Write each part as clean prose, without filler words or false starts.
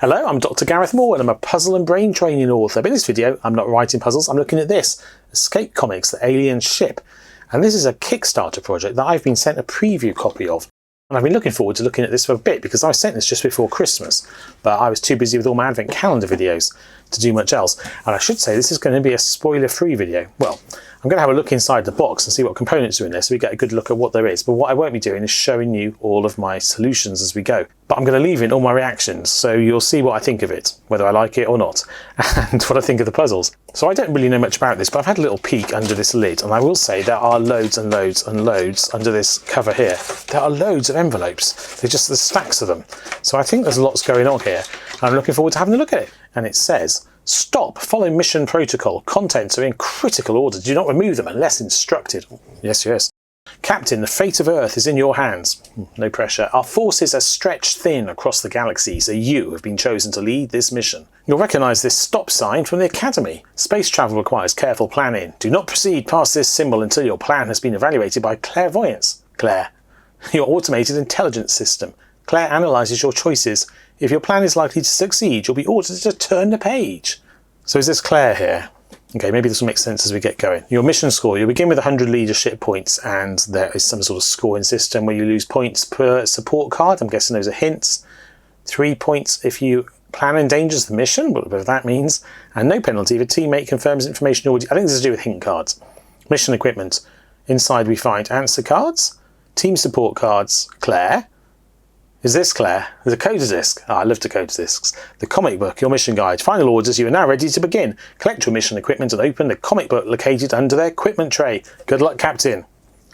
Hello, I'm Dr. Gareth Moore and I'm a puzzle and brain training author. But in this video, I'm not writing puzzles, I'm looking at this, Escape Comics, the Alien Ship. And this is a Kickstarter project that I've been sent a preview copy of. And I've been looking forward to looking at this for a bit because I was sent this just before Christmas. But I was too busy with all my advent calendar videos to do much else. And I should say this is going to be a spoiler-free video. Well, I'm going to have a look inside the box and see what components are in there so we get a good look at what there is. But what I won't be doing is showing you all of my solutions as we go. But I'm going to leave in all my reactions so you'll see what I think of it, whether I like it or not, and what I think of the puzzles. So I don't really know much about this, but I've had a little peek under this lid, and I will say there are loads and loads and loads under this cover here. There are loads of envelopes. There's stacks of them. So I think there's lots going on here. I'm looking forward to having a look at it. And it says, stop, follow mission protocol. Contents are in critical order. Do not remove them unless instructed. Yes, yes. Captain, the fate of Earth is in your hands. No pressure. Our forces are stretched thin across the galaxy, so you have been chosen to lead this mission. You'll recognise this stop sign from the Academy. Space travel requires careful planning. Do not proceed past this symbol until your plan has been evaluated by clairvoyance. Claire. Your automated intelligence system. Claire analyses your choices. If your plan is likely to succeed, you'll be ordered to turn the page. So is this Claire here? Okay, maybe this will make sense as we get going. Your mission score, you'll begin with 100 leadership points, and there is some sort of scoring system where you lose points per support card. I'm guessing those are hints. 3 points if you plan endangers the mission, whatever that means, and no penalty if a teammate confirms information already. I think this is to do with hint cards. Mission equipment. Inside we find answer cards, team support cards, Claire. Is this Claire? There's a coda disc. Oh, I love the coda discs. The comic book, your mission guide. Final orders, you are now ready to begin. Collect your mission equipment and open the comic book located under their equipment tray. Good luck, Captain.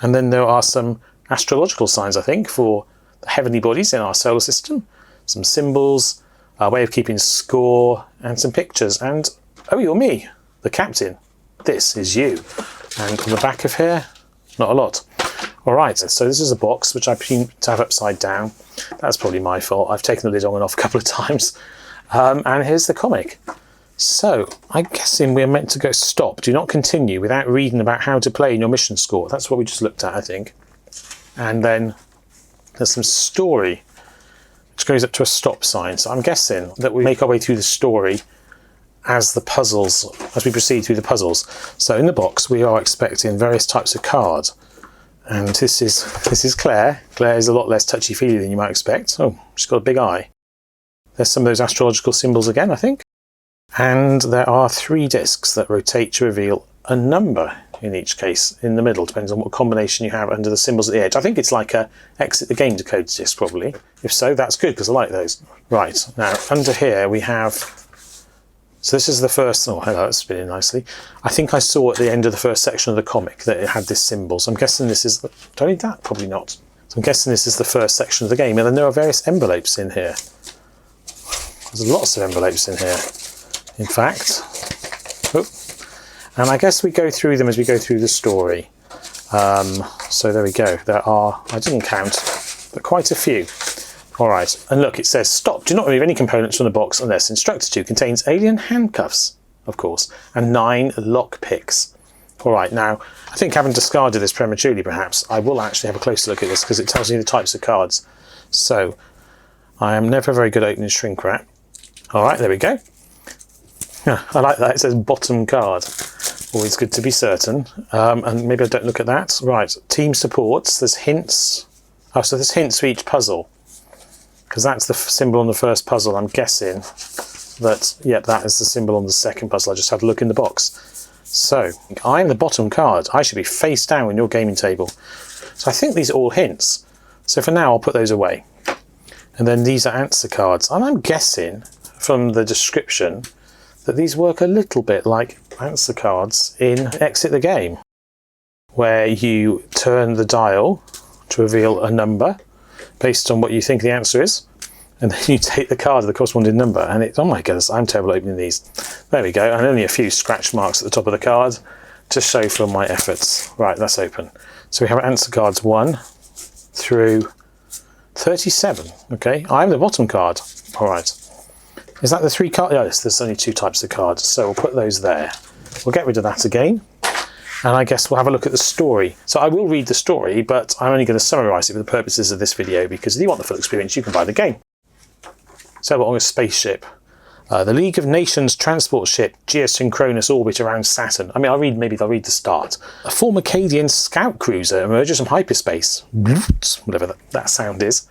And then there are some astrological signs, I think, for the heavenly bodies in our solar system. Some symbols, a way of keeping score, and some pictures. And, oh, you're me, the Captain. This is you. And on the back of here, not a lot. All right, so this is a box which I seem to have upside down. That's probably my fault. I've taken the lid on and off a couple of times. And here's the comic. So I'm guessing we're meant to go stop. Do not continue without reading about how to play in your mission score. That's what we just looked at, I think. And then there's some story, which goes up to a stop sign. So I'm guessing that we make our way through the story as we proceed through the puzzles. So in the box, we are expecting various types of cards. And this is Claire. Claire is a lot less touchy-feely than you might expect. Oh, she's got a big eye. There's some of those astrological symbols again, I think. And there are 3 discs that rotate to reveal a number in each case in the middle. Depends on what combination you have under the symbols at the edge. I think it's like a exit the game decoder disc, probably. If so, that's good, because I like those. Right, now, under here we have... So this is the first, oh hello, it's spinning nicely. I think I saw at the end of the first section of the comic that it had this symbol. So I'm guessing this is, do I need that? Probably not. So I'm guessing this is the first section of the game. And then there are various envelopes in here. There's lots of envelopes in here, in fact. Oh. And I guess we go through them as we go through the story. So there we go. There are, I didn't count, but quite a few. All right, and look, it says, stop, do not remove any components from the box unless instructed to. Contains alien handcuffs, of course, and 9 lock picks. All right, now, I think having discarded this prematurely, perhaps, I will actually have a closer look at this because it tells me the types of cards. So, I am never very good at opening shrink wrap. All right, there we go. I like that, it says bottom card. Always good to be certain. And maybe I don't look at that. Right, team supports, there's hints. Oh, so there's hints for each puzzle. Because that's the symbol on the first puzzle. I'm guessing that, yeah, that is the symbol on the second puzzle. I just had to look in the box. So, I'm the bottom card. I should be face down on your gaming table. So I think these are all hints. So for now, I'll put those away. And then these are answer cards. And I'm guessing from the description that these work a little bit like answer cards in Exit the Game, where you turn the dial to reveal a number based on what you think the answer is, and then you take the card of the corresponding number, and it's, oh my goodness, I'm terrible at opening these. There we go, and only a few scratch marks at the top of the card to show for my efforts. Right, that's open. So we have answer cards 1 through 37, okay? I'm the bottom card. All right. Is that the 3 cards? Yes, there's only 2 types of cards, so we'll put those there. We'll get rid of that again. And I guess we'll have a look at the story. So I will read the story, but I'm only going to summarise it for the purposes of this video, because if you want the full experience, you can buy the game. So on a spaceship. The League of Nations transport ship, geosynchronous orbit around Saturn. I mean, maybe I'll read the start. A former Acadian scout cruiser emerges from hyperspace. Whatever that sound is.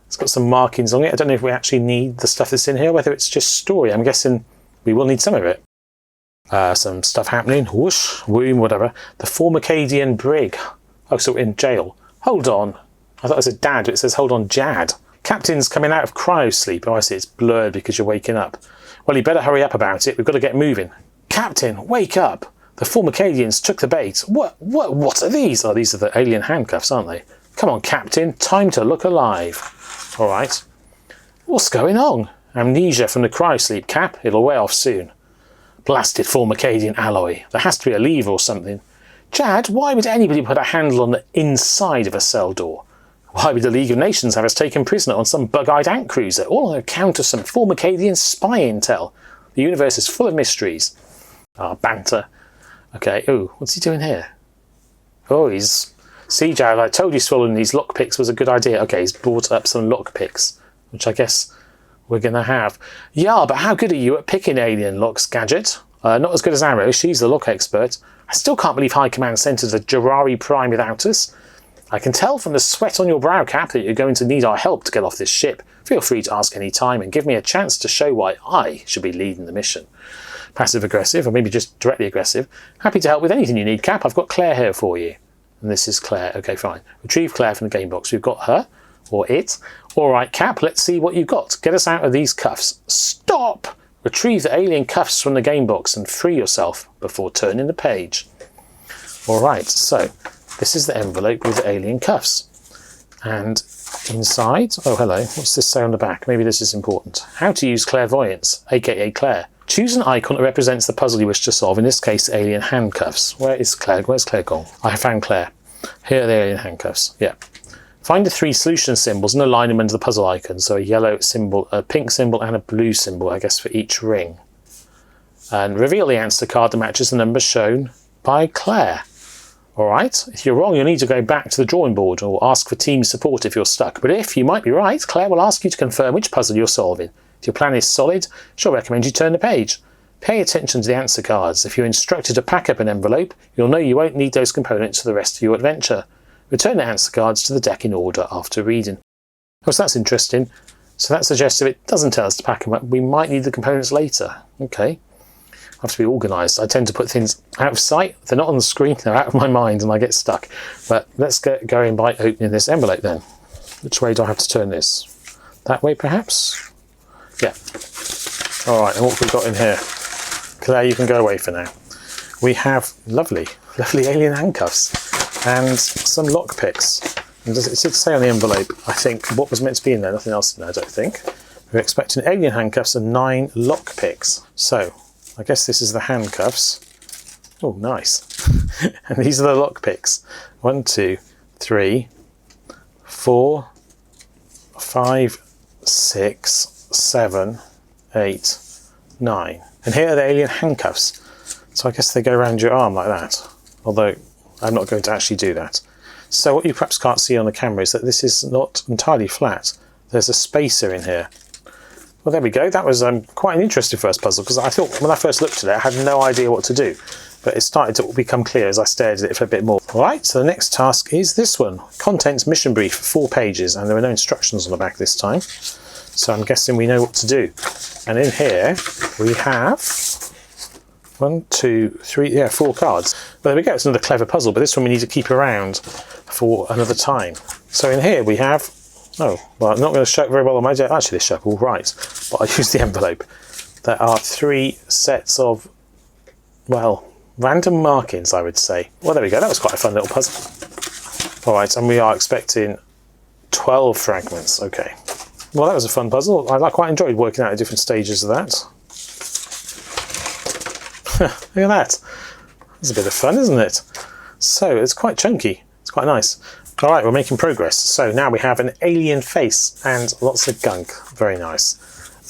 It's got some markings on it. I don't know if we actually need the stuff that's in here, whether it's just story. I'm guessing we will need some of it. Some stuff happening. Whoosh, womb, whatever. The former Acadian brig. Oh, so we're in jail. Hold on. I thought it said dad, but it says hold on, Jad. Captain's coming out of cryosleep. Oh, I see, it's blurred because you're waking up. Well, you better hurry up about it. We've got to get moving. Captain, wake up. The former Acadians took the bait. What are these? Oh, these are the alien handcuffs, aren't they? Come on, Captain. Time to look alive. All right. What's going on? Amnesia from the cryosleep, Cap. It'll wear off soon. Blasted former Acadian alloy. There has to be a lever or something. Chad, why would anybody put a handle on the inside of a cell door? Why would the League of Nations have us taken prisoner on some bug-eyed ant cruiser, all on account of some former Acadian spy intel? The universe is full of mysteries. Ah, banter. Okay, ooh, what's he doing here? Oh, he's... See, Jared, I told you swallowing these lockpicks was a good idea. Okay, he's brought up some lockpicks, which I guess we're going to have. Yeah, but how good are you at picking alien locks, Gadget? Not as good as Arrow, she's the lock expert. I still can't believe High Command sent us a Gerari Prime without us. I can tell from the sweat on your brow, Cap, that you're going to need our help to get off this ship. Feel free to ask any time and give me a chance to show why I should be leading the mission. Passive-aggressive, or maybe just directly aggressive. Happy to help with anything you need, Cap. I've got Claire here for you. And this is Claire. Okay, fine. Retrieve Claire from the game box. We've got her, or it. All right, Cap, let's see what you've got. Get us out of these cuffs. Stop! Retrieve the alien cuffs from the game box and free yourself before turning the page. All right, so this is the envelope with the alien cuffs. And inside, oh hello, what's this say on the back? Maybe this is important. How to use clairvoyance, aka Claire. Choose an icon that represents the puzzle you wish to solve, in this case alien handcuffs. Where's Claire gone? I have found Claire. Here are the alien handcuffs, yeah. Find the 3 solution symbols and align them under the puzzle icon. So a yellow symbol, a pink symbol and a blue symbol, I guess, for each ring. And reveal the answer card that matches the number shown by Claire. Alright, if you're wrong, you'll need to go back to the drawing board or ask for team support if you're stuck. But if you might be right, Claire will ask you to confirm which puzzle you're solving. If your plan is solid, she'll recommend you turn the page. Pay attention to the answer cards. If you're instructed to pack up an envelope, you'll know you won't need those components for the rest of your adventure. Return the answer cards to the deck in order after reading. Oh, so that's interesting. So that suggests if it doesn't tell us to pack them up, we might need the components later. Okay. I have to be organised. I tend to put things out of sight. If they're not on the screen, they're out of my mind and I get stuck. But let's get going by opening this envelope then. Which way do I have to turn this? That way perhaps? Yeah. Alright, and what have we got in here? Claire, you can go away for now. We have lovely alien handcuffs and some lockpicks. And does it say on the envelope, I think, what was meant to be in there? Nothing else in there, I don't think. We're expecting alien handcuffs and 9 lockpicks. So, I guess this is the handcuffs. Oh, nice. And these are the lockpicks. 1, 2, 3, 4, 5, 6, 7, 8, 9. And here are the alien handcuffs. So I guess they go around your arm like that. Although I'm not going to actually do that. So what you perhaps can't see on the camera is that this is not entirely flat. There's a spacer in here. Well, there we go. That was quite an interesting first puzzle, because I thought when I first looked at it, I had no idea what to do. But it started to become clear as I stared at it for a bit more. All right, so the next task is this one. Contents mission brief, 4 pages, and there are no instructions on the back this time. So I'm guessing we know what to do. And in here, we have 1, 2, 3, yeah, 4 cards. Well, there we go. It's another clever puzzle, but this one we need to keep around for another time. So in here we have, oh, well, I'm not going to show it very well on my deck. Actually, this show, all right, but I use the envelope. There are 3 sets of, well, random markings, I would say. Well, there we go. That was quite a fun little puzzle. All right, and we are expecting 12 fragments. Okay. Well, that was a fun puzzle. I quite enjoyed working out the different stages of that. Look at that. It's a bit of fun, isn't it? So it's quite chunky. It's quite nice. All right, we're making progress. So now we have an alien face and lots of gunk. Very nice.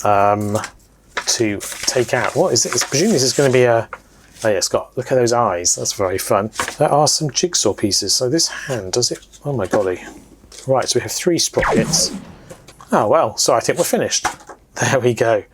To take out. What is it? I presume this is going to be a... Oh yeah, it's got... Look at those eyes. That's very fun. There are some jigsaw pieces. So this hand, does it... Oh my golly. Right, so we have 3 sprockets. Oh well, so I think we're finished. There we go.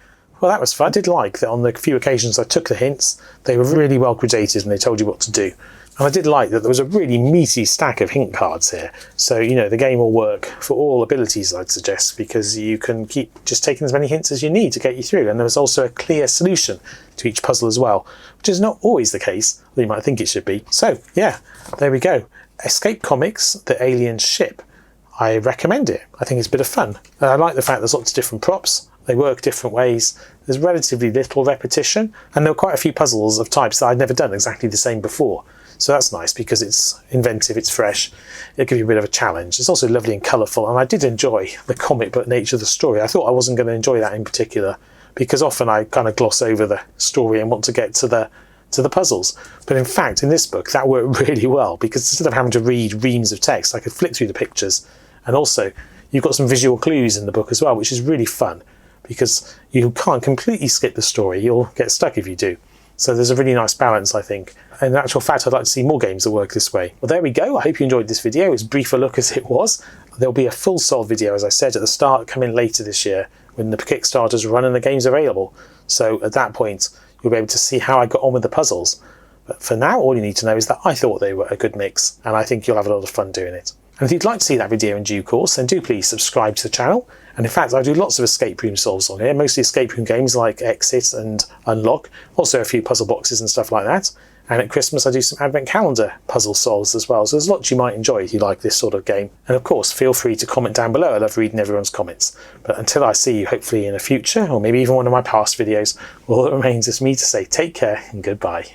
Well, that was fun. I did like that on the few occasions I took the hints, they were really well created and they told you what to do. And I did like that there was a really meaty stack of hint cards here. So, you know, the game will work for all abilities, I'd suggest, because you can keep just taking as many hints as you need to get you through. And there was also a clear solution to each puzzle as well, which is not always the case, although you might think it should be. So, yeah, there we go. Escape Comics, The Alien Ship. I recommend it. I think it's a bit of fun. And I like the fact there's lots of different props. They work different ways. There's relatively little repetition. And there were quite a few puzzles of types that I'd never done exactly the same before. So that's nice because it's inventive, it's fresh. It'll give you a bit of a challenge. It's also lovely and colourful. And I did enjoy the comic book nature of the story. I thought I wasn't going to enjoy that in particular because often I kind of gloss over the story and want to get to the puzzles. But in fact, in this book, that worked really well because instead of having to read reams of text, I could flick through the pictures. And also, you've got some visual clues in the book as well, which is really fun because you can't completely skip the story. You'll get stuck if you do. So there's a really nice balance, I think. In actual fact, I'd like to see more games that work this way. Well, there we go. I hope you enjoyed this video, as brief a look as it was. There'll be a full solved video, as I said at the start, coming later this year when the Kickstarter's run and the game's available. So at that point, you'll be able to see how I got on with the puzzles. But for now, all you need to know is that I thought they were a good mix, and I think you'll have a lot of fun doing it. And if you'd like to see that video in due course, then do please subscribe to the channel. And in fact, I do lots of escape room solves on here, mostly escape room games like Exit and Unlock, also a few puzzle boxes and stuff like that. And at Christmas, I do some advent calendar puzzle solves as well. So there's lots you might enjoy if you like this sort of game. And of course, feel free to comment down below. I love reading everyone's comments. But until I see you hopefully in a future, or maybe even one of my past videos, all that remains is me to say take care and goodbye.